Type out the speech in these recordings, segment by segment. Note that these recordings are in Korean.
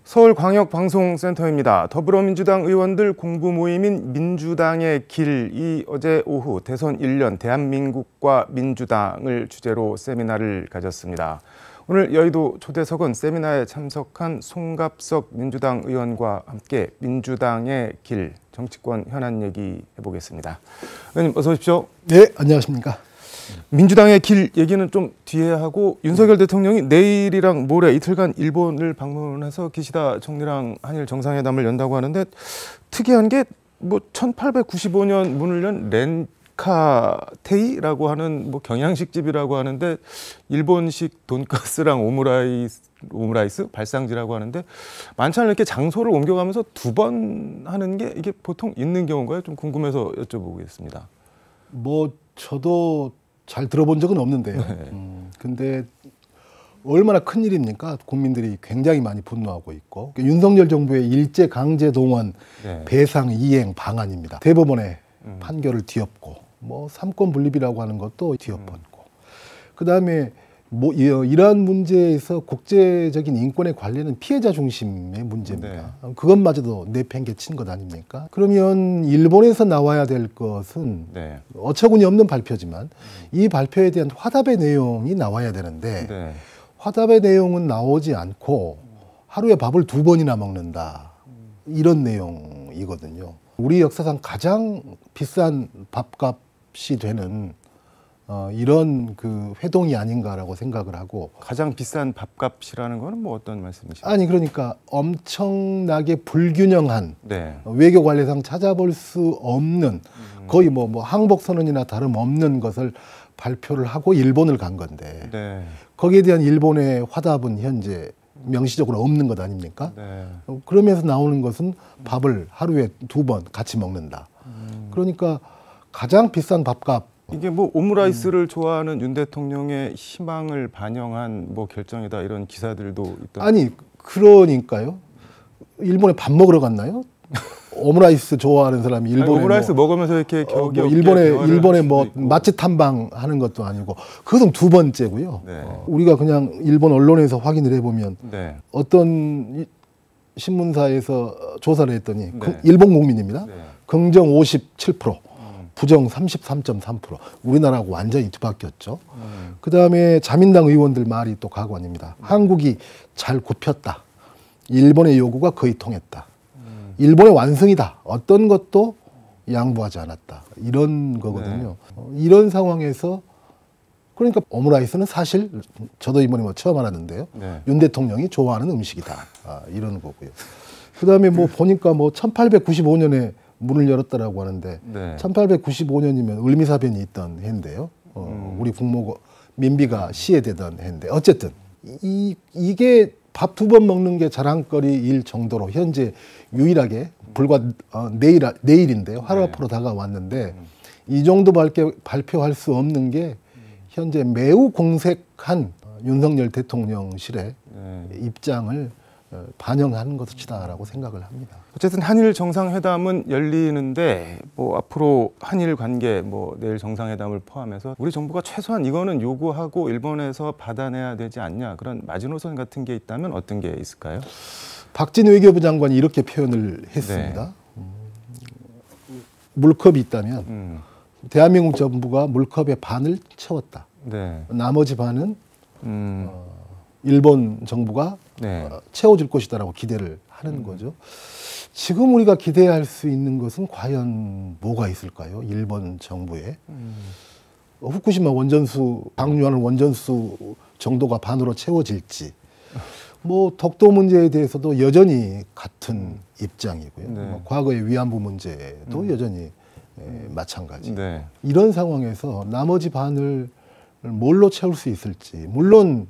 서울광역방송센터입니다. 더불어민주당 의원들 공부 모임인 민주당의 길이 어제 오후 대선 1년 대한민국과 민주당을 주제로 세미나를 가졌습니다. 오늘 여의도 초대석은 세미나에 참석한 송갑석 민주당 의원과 함께 민주당의 길, 정치권 현안 얘기 해보겠습니다. 의원님 어서 오십시오. 네, 안녕하십니까. 민주당의 길 얘기는 좀 뒤에 하고, 윤석열 대통령이 내일이랑 모레 이틀간 일본을 방문해서 기시다 총리랑 한일 정상회담을 연다고 하는데, 특이한 게 뭐 1895년 문을 연 렌카테이라고 하는 뭐 경양식 집이라고 하는데, 일본식 돈가스랑 오므라이스 발상지라고 하는데, 만찬을 이렇게 장소를 옮겨가면서 두 번 하는 게 이게 보통 있는 경우인가요? 좀 궁금해서 여쭤보겠습니다. 뭐 저도 잘 들어본 적은 없는데요. 근데 얼마나 큰 일입니까? 국민들이 굉장히 많이 분노하고 있고, 윤석열 정부의 일제 강제 동원 배상 이행 방안입니다. 대법원의 판결을 뒤엎고, 뭐 삼권 분립이라고 하는 것도 뒤엎었고, 그 다음에 뭐 이러한 문제에서 국제적인 인권의 관리는 피해자 중심의 문제입니다. 그것마저도 내팽개친 것 아닙니까? 그러면 일본에서 나와야 될 것은 어처구니 없는 발표지만 이 발표에 대한 화답의 내용이 나와야 되는데 화답의 내용은 나오지 않고 하루에 밥을 2번이나 먹는다, 이런 내용이거든요. 우리 역사상 가장 비싼 밥값이 되는 이런 그 회동이 아닌가라고 생각을 하고. 가장 비싼 밥값이라는 거는 뭐 어떤 말씀이십니까? 아니, 그러니까 엄청나게 불균형한 외교 관례상 찾아볼 수 없는 거의 뭐 항복선언이나 다름없는 것을 발표를 하고 일본을 간 건데 거기에 대한 일본의 화답은 현재 명시적으로 없는 것 아닙니까? 그러면서 나오는 것은 밥을 하루에 2번 같이 먹는다. 그러니까 가장 비싼 밥값, 이게 뭐 오므라이스를 좋아하는 윤 대통령의 희망을 반영한 뭐 결정이다, 이런 기사들도 있던. 아니, 그러니까요. 일본에 밥 먹으러 갔나요? 오므라이스 좋아하는 사람이 일본에 오므라이스 먹으면서 이렇게 격이 일본에 뭐 맛집 탐방 하는 것도 아니고, 그것은 2번째고요. 우리가 그냥 일본 언론에서 확인을 해보면 어떤 신문사에서 조사를 했더니 일본 국민입니다. 긍정 57%, 부정 33.3%. 우리나라하고 완전히 뒤바뀌었죠. 그 다음에 자민당 의원들 말이 또 각원입니다. 한국이 잘 굽혔다. 일본의 요구가 거의 통했다. 일본의 완성이다. 어떤 것도 양보하지 않았다. 이런 거거든요. 이런 상황에서 그러니까 오므라이스는 사실 저도 이번에 뭐 처음 알았는데요. 윤 대통령이 좋아하는 음식이다. 이런 거고요. 그 다음에 뭐 보니까 뭐 1895년에 문을 열었다라고 하는데 1895년이면 을미사변이 있던 해인데요. 우리 국모 민비가 시해되던 해인데, 어쨌든 이게 밥 2번 먹는 게 자랑거리일 정도로 현재 유일하게 불과 내일인데요. 하루 앞으로 다가왔는데 이 정도 발표할 수 없는 게 현재 매우 공색한 윤석열 대통령실의 입장을 반영하는 것이다라고 생각을 합니다. 어쨌든 한일 정상회담은 열리는데, 뭐 앞으로 한일 관계, 뭐 내일 정상회담을 포함해서 우리 정부가 최소한 이거는 요구하고 일본에서 받아내야 되지 않냐, 그런 마지노선 같은 게 있다면 어떤 게 있을까요? 박진 외교부 장관이 이렇게 표현을 했습니다. 물컵이 있다면 대한민국 정부가 물컵의 반을 채웠다. 나머지 반은 일본 정부가 채워줄 것이다라고 기대를 하는 거죠. 지금 우리가 기대할 수 있는 것은 과연 뭐가 있을까요? 일본 정부에 후쿠시마 원전수, 방류하는 원전수 정도가 반으로 채워질지, 뭐 독도 문제에 대해서도 여전히 같은 입장이고요. 뭐 과거의 위안부 문제도 여전히 마찬가지. 이런 상황에서 나머지 반을 뭘로 채울 수 있을지, 물론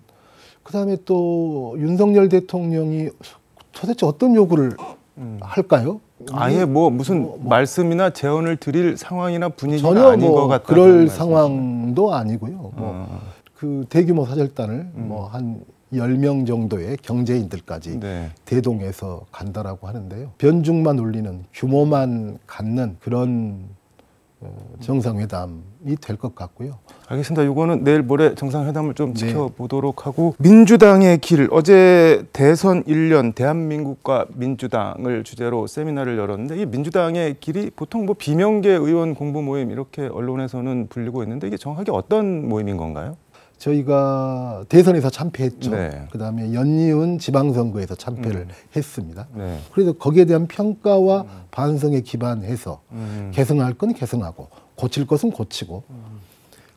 그 다음에 또 윤석열 대통령이 도대체 어떤 요구를 할까요? 아예 뭐 무슨 말씀이나 제언을 드릴 상황이나 분위기가 전혀 아닌 것 같다. 그럴 상황도 아니고요. 그 대규모 사절단을 뭐 한 10명 정도의 경제인들까지 대동해서 간다라고 하는데요. 변죽만 울리는, 규모만 갖는 그런 정상회담이 될 것 같고요. 알겠습니다. 이거는 내일 모레 정상회담을 좀 지켜보도록 하고, 민주당의 길, 어제 대선 1년 대한민국과 민주당을 주제로 세미나를 열었는데, 이 민주당의 길이 보통 뭐 비명계 의원 공부 모임 이렇게 언론에서는 불리고 있는데, 이게 정확하게 어떤 모임인 건가요? 저희가 대선에서 참패했죠. 네. 그다음에 연이은 지방선거에서 참패를 했습니다. 네. 그래서 거기에 대한 평가와 반성에 기반해서 개선할 건 개선하고 고칠 것은 고치고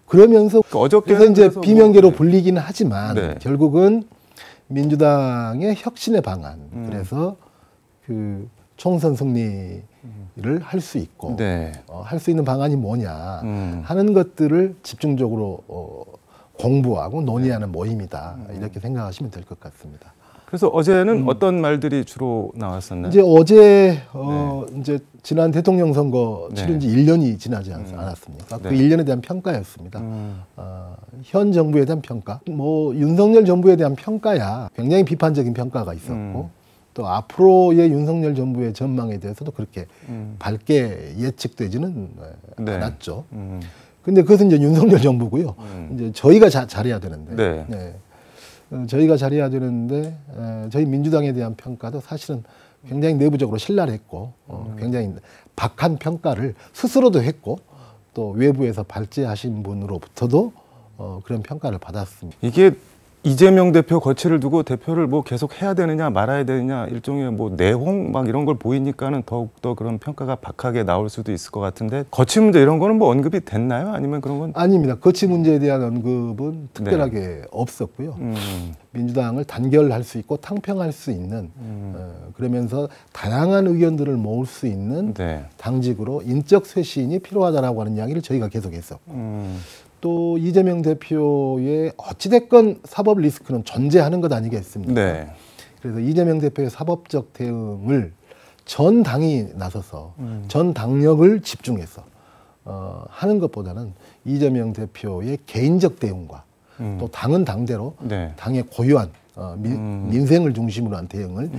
그러면서 그래서 이제 비명계로 불리긴 하지만 네. 결국은 민주당의 혁신의 방안 그래서 그 총선 승리를 할 수 있고 네. 할 수 있는 방안이 뭐냐 하는 것들을 집중적으로 공부하고 논의하는 모임이다 이렇게 생각하시면 될 것 같습니다. 그래서 어제는 어떤 말들이 주로 나왔었나요? 이제 어제 이제 지난 대통령 선거 치른 지 1년이 지나지 않았습니까? 네. 그 1년에 대한 평가였습니다. 현 정부에 대한 평가, 뭐 윤석열 정부에 대한 평가야 굉장히 비판적인 평가가 있었고 또 앞으로의 윤석열 정부의 전망에 대해서도 그렇게 밝게 예측되지는 않았죠. 근데 그것은 이제 윤석열 정부고요. 이제 저희가 잘해야 되는데, 저희가 잘해야 되는데, 저희 민주당에 대한 평가도 사실은 굉장히 내부적으로 신랄했고, 굉장히 박한 평가를 스스로도 했고, 또 외부에서 발제하신 분으로부터도 그런 평가를 받았습니다. 이게 이재명 대표 거취를 두고 대표를 뭐 계속 해야 되느냐 말아야 되느냐 일종의 뭐 내홍 막 이런 걸 보이니까는 더욱더 그런 평가가 박하게 나올 수도 있을 것 같은데, 거취 문제 이런 거는 뭐 언급이 됐나요? 아니면 그런 건? 아닙니다. 거취 문제에 대한 언급은 특별하게 없었고요. 민주당을 단결할 수 있고 탕평할 수 있는 그러면서 다양한 의견들을 모을 수 있는 당직으로 인적 쇄신이 필요하다라고 하는 이야기를 저희가 계속했었고 또 이재명 대표의 어찌됐건 사법 리스크는 존재하는 것 아니겠습니까? 그래서 이재명 대표의 사법적 대응을 전 당이 나서서 전 당력을 집중해서 하는 것보다는 이재명 대표의 개인적 대응과 또 당은 당대로 당의 고유한 민생을 중심으로 한 대응을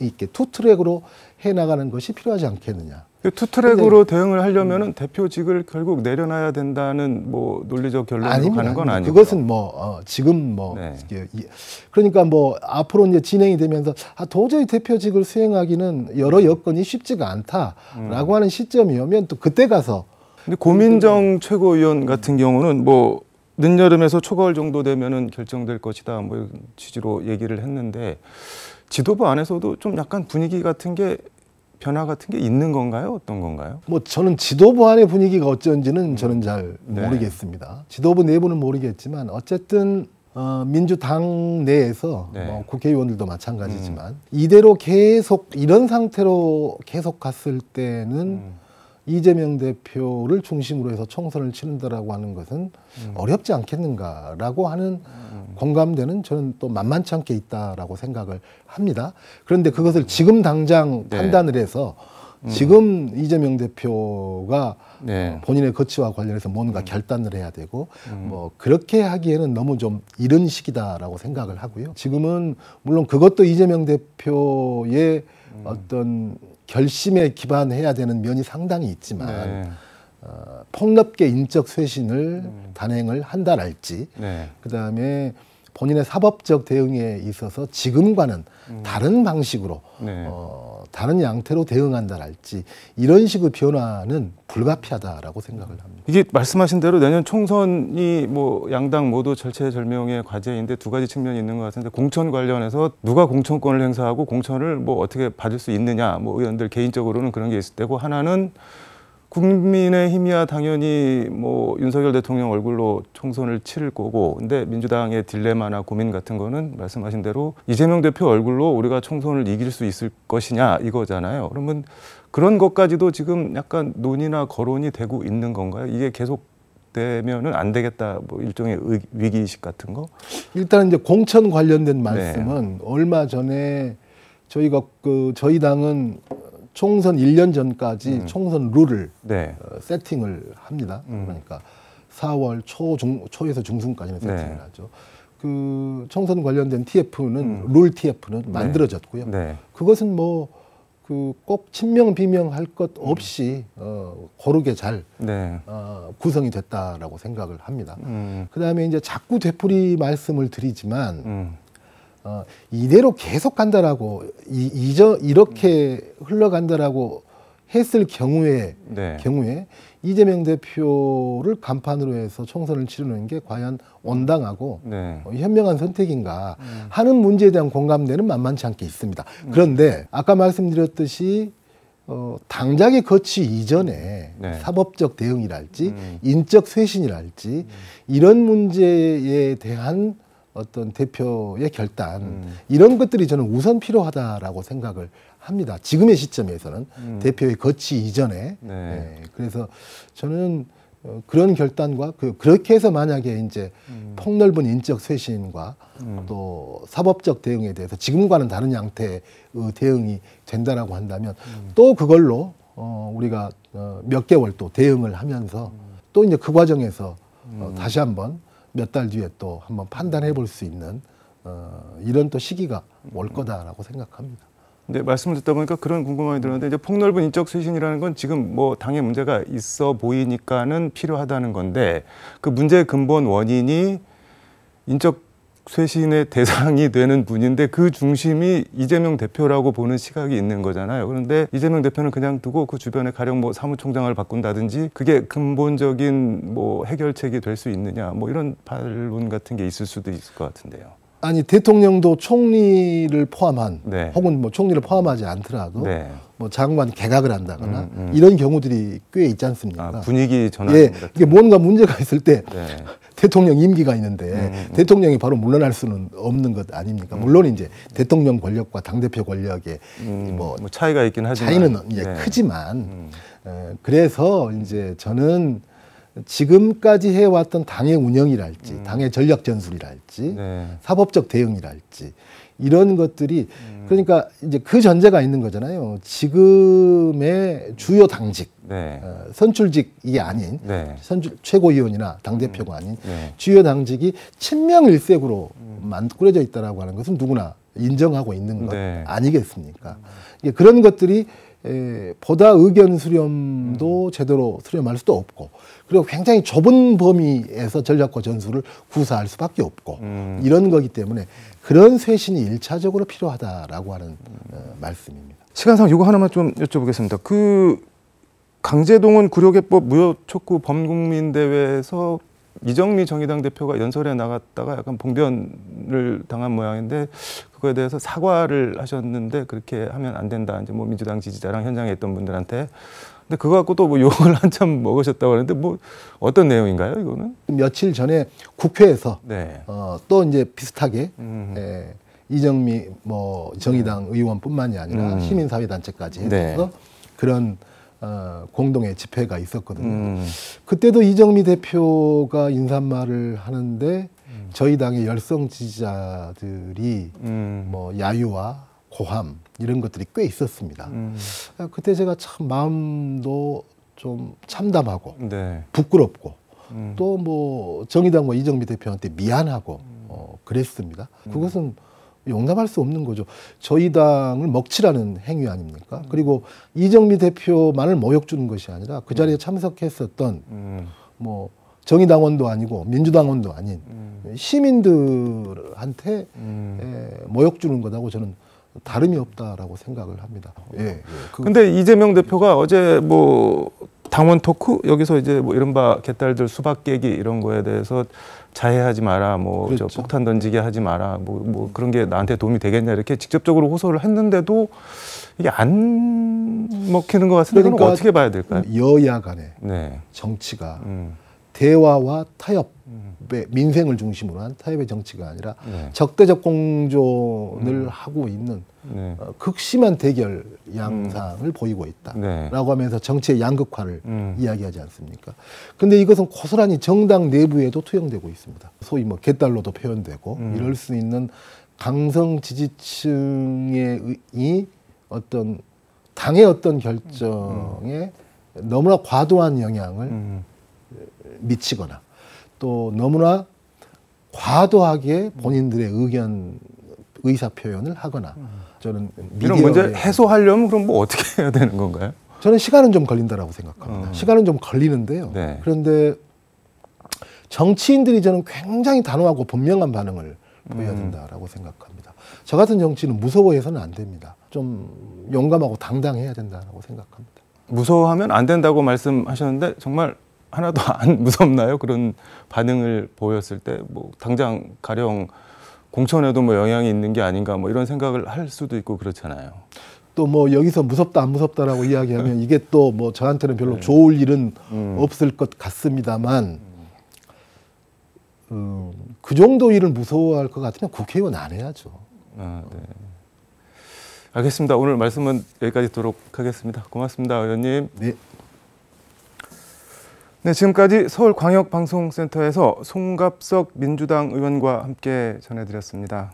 이렇게 투 트랙으로 해나가는 것이 필요하지 않겠느냐. 투 트랙으로 대응을 하려면은 대표직을 결국 내려놔야 된다는 뭐 논리적 결론으로 가는 건 아니고. 그것은 뭐 지금 뭐 그러니까 뭐 앞으로 이제 진행이 되면서 도저히 대표직을 수행하기는 여러 여건이 쉽지가 않다라고 하는 시점이 오면 또 그때 가서. 근데 고민정 최고위원 같은 경우는 뭐 늦여름에서 초가을 정도 되면은 결정될 것이다 뭐 이런 취지로 얘기를 했는데, 지도부 안에서도 좀 약간 분위기 같은 게 변화 같은 게 있는 건가요? 어떤 건가요? 뭐 저는 지도부 안의 분위기가 어쩐지는 저는 잘 모르겠습니다. 지도부 내부는 모르겠지만 어쨌든 민주당 내에서 뭐 국회의원들도 마찬가지지만 이대로 계속 이런 상태로 계속 갔을 때는 이재명 대표를 중심으로 해서 총선을 치른다라고 하는 것은 어렵지 않겠는가라고 하는 공감대는 저는 또 만만치 않게 있다라고 생각을 합니다. 그런데 그것을 지금 당장 판단을 해서 지금 이재명 대표가 본인의 거취와 관련해서 뭔가 결단을 해야 되고 뭐 그렇게 하기에는 너무 좀 이른 시기다라고 생각을 하고요. 지금은 물론 그것도 이재명 대표의 어떤 결심에 기반해야 되는 면이 상당히 있지만 폭넓게 인적 쇄신을 단행을 한다랄지 그다음에 본인의 사법적 대응에 있어서 지금과는 다른 방식으로 다른 양태로 대응한다랄지 이런 식의 변화는 불가피하다라고 생각을 합니다. 이게 말씀하신 대로 내년 총선이 뭐 양당 모두 절체절명의 과제인데 두 가지 측면이 있는 것 같은데, 공천 관련해서 누가 공천권을 행사하고 공천을 뭐 어떻게 받을 수 있느냐, 뭐 의원들 개인적으로는 그런 게 있을 때고, 하나는 국민의힘이야 당연히 뭐 윤석열 대통령 얼굴로 총선을 치를 거고, 근데 민주당의 딜레마나 고민 같은 거는 말씀하신 대로 이재명 대표 얼굴로 우리가 총선을 이길 수 있을 것이냐 이거잖아요. 그러면 그런 것까지도 지금 약간 논의나 거론이 되고 있는 건가요? 이게 계속 되면은 안 되겠다, 뭐 일종의 위기의식 같은 거? 일단 이제 공천 관련된 말씀은 얼마 전에 저희가 저희 당은 총선 1년 전까지 총선 룰을 세팅을 합니다. 그러니까 4월 초에서 중순까지는 세팅을 하죠. 그 총선 관련된 TF는 룰 TF는 만들어졌고요. 그것은 뭐 꼭 친명 비명할 것 없이 고르게 잘 네. 구성이 됐다라고 생각을 합니다. 그다음에 이제 자꾸 되풀이 말씀을 드리지만 이대로 계속 간다라고 이렇게 흘러간다라고 했을 경우에 네. 이재명 대표를 간판으로 해서 총선을 치르는 게 과연 온당하고 네. 현명한 선택인가 하는 문제에 대한 공감대는 만만치 않게 있습니다. 그런데 아까 말씀드렸듯이 당장에 거치 이전에 네. 사법적 대응이랄지 인적 쇄신이랄지 이런 문제에 대한 어떤 대표의 결단 이런 것들이 저는 우선 필요하다라고 생각을 합니다. 지금의 시점에서는 대표의 거치 이전에 네. 그래서 저는 그런 결단과 그렇게 해서 만약에 이제 폭넓은 인적 쇄신과 또 사법적 대응에 대해서 지금과는 다른 양태의 대응이 된다라고 한다면 또 그걸로 우리가 몇 개월 또 대응을 하면서 또 이제 그 과정에서 다시 한번 몇 달 뒤에 또 한번 판단해 볼 수 있는 이런 또 시기가 올 거다라고 생각합니다. 네, 말씀을 듣다 보니까 그런 궁금함이 들었는데 이제 폭넓은 인적 쇄신이라는 건 지금 뭐 당에 문제가 있어 보이니까는 필요하다는 건데 그 문제의 근본 원인이 인적 쇄신의 대상이 되는 분인데 그 중심이 이재명 대표라고 보는 시각이 있는 거잖아요. 그런데 이재명 대표는 그냥 두고 그 주변에 가령 뭐 사무총장을 바꾼다든지 그게 근본적인 뭐 해결책이 될 수 있느냐 뭐 이런 반론 같은 게 있을 수도 있을 것 같은데요. 아니 대통령도 총리를 포함한 네. 혹은 뭐 총리를 포함하지 않더라도 네. 뭐 장관 개각을 한다거나 이런 경우들이 꽤 있지 않습니까? 분위기 전환. 예, 이게 뭔가 문제가 있을 때 네. 대통령 임기가 있는데 대통령이 바로 물러날 수는 없는 것 아닙니까? 물론 이제 대통령 권력과 당대표 권력의 뭐 차이가 있긴 하지만 차이는 예, 네. 크지만 그래서 이제 저는 지금까지 해왔던 당의 운영이랄지 당의 전략 전술이랄지 네. 사법적 대응이랄지 이런 것들이 그러니까 이제 그 전제가 있는 거잖아요. 지금의 주요 당직 네. 선출직이 아닌 네. 최고위원이나 당대표가 아닌 네. 주요 당직이 친명일색으로 꾸려져 있다라고 하는 것은 누구나 인정하고 있는 것 네. 아니겠습니까? 그런 것들이 보다 의견 수렴도 제대로 수렴할 수도 없고 그리고 굉장히 좁은 범위에서 전략과 전술을 구사할 수밖에 없고 이런 거기 때문에 그런 쇄신이 일차적으로 필요하다라고 하는 말씀입니다. 시간상 이거 하나만 좀 여쭤보겠습니다. 그 강제동원 구력예법 무효촉구 범국민대회에서 이정미 정의당 대표가 연설에 나갔다가 약간 봉변을 당한 모양인데 그거에 대해서 사과를 하셨는데 그렇게 하면 안 된다. 이제 뭐 민주당 지지자랑 현장에 있던 분들한테. 근데 그거 갖고 또 뭐 욕을 한참 먹으셨다고 하는데 뭐 어떤 내용인가요, 이거는? 며칠 전에 국회에서 네. 또 이제 비슷하게 이정미 뭐 정의당 의원뿐만이 아니라 시민사회단체까지 해서 네. 그런 공동의 집회가 있었거든요. 그때도 이정미 대표가 인사말을 하는데 저희 당의 열성 지지자들이 뭐 야유와 고함 이런 것들이 꽤 있었습니다. 그때 제가 참 마음도 좀 참담하고 네. 부끄럽고 또 뭐 정의당과 이정미 대표한테 미안하고 그랬습니다. 그것은 용납할 수 없는 거죠. 저희 당을 먹칠하는 행위 아닙니까? 그리고 이정미 대표만을 모욕 주는 것이 아니라 그 자리에 참석했었던 뭐 정의당원도 아니고 민주당원도 아닌 시민들한테 모욕 주는 것하고 저는 다름이 없다라고 생각을 합니다. 예. 근데 이재명 대표가 어제 뭐 당원 토크 여기서 이제 뭐 이른바 개딸들 수박 깨기 이런 거에 대해서 자해하지 마라, 뭐 그렇죠. 저 폭탄 던지게 하지 마라, 뭐 그런 게 나한테 도움이 되겠냐 이렇게 직접적으로 호소를 했는데도 이게 안 먹히는 것 같은데 그러니까 어떻게 봐야 될까요? 여야 간의 네. 정치가 대화와 타협의 민생을 중심으로 한 타협의 정치가 아니라 네. 적대적 공존을 하고 있는 네. 극심한 대결 양상을 보이고 있다라고 네. 하면서 정치의 양극화를 이야기하지 않습니까? 근데 이것은 고스란히 정당 내부에도 투영되고 있습니다. 소위 뭐 개딸로도 표현되고 이럴 수 있는 강성 지지층의 어떤 당의 어떤 결정에 너무나 과도한 영향을 미치거나 또 너무나 과도하게 본인들의 의사 표현을 하거나 저는 이런 문제 해소하려면 그럼 뭐 어떻게 해야 되는 건가요? 저는 시간은 좀 걸린다라고 생각합니다. 시간은 좀 걸리는데요. 네. 그런데 정치인들이 저는 굉장히 단호하고 분명한 반응을 보여야 된다라고 생각합니다. 저 같은 정치는 무서워해서는 안 됩니다. 좀 용감하고 당당해야 된다라고 생각합니다. 무서워하면 안 된다고 말씀하셨는데 정말 하나도 안 무섭나요? 그런 반응을 보였을 때 뭐 당장 가령 공천에도 뭐 영향이 있는 게 아닌가 뭐 이런 생각을 할 수도 있고 그렇잖아요. 또 뭐 여기서 무섭다 안 무섭다라고 이야기하면 이게 또 뭐 저한테는 별로 좋을 일은 없을 것 같습니다만 그 정도 일을 무서워할 것 같으면 국회의원 안 해야죠. 아, 네. 알겠습니다. 오늘 말씀은 여기까지 듣도록 하겠습니다. 고맙습니다, 의원님. 네. 네, 지금까지 서울광역방송센터에서 송갑석 민주당 의원과 함께 전해드렸습니다.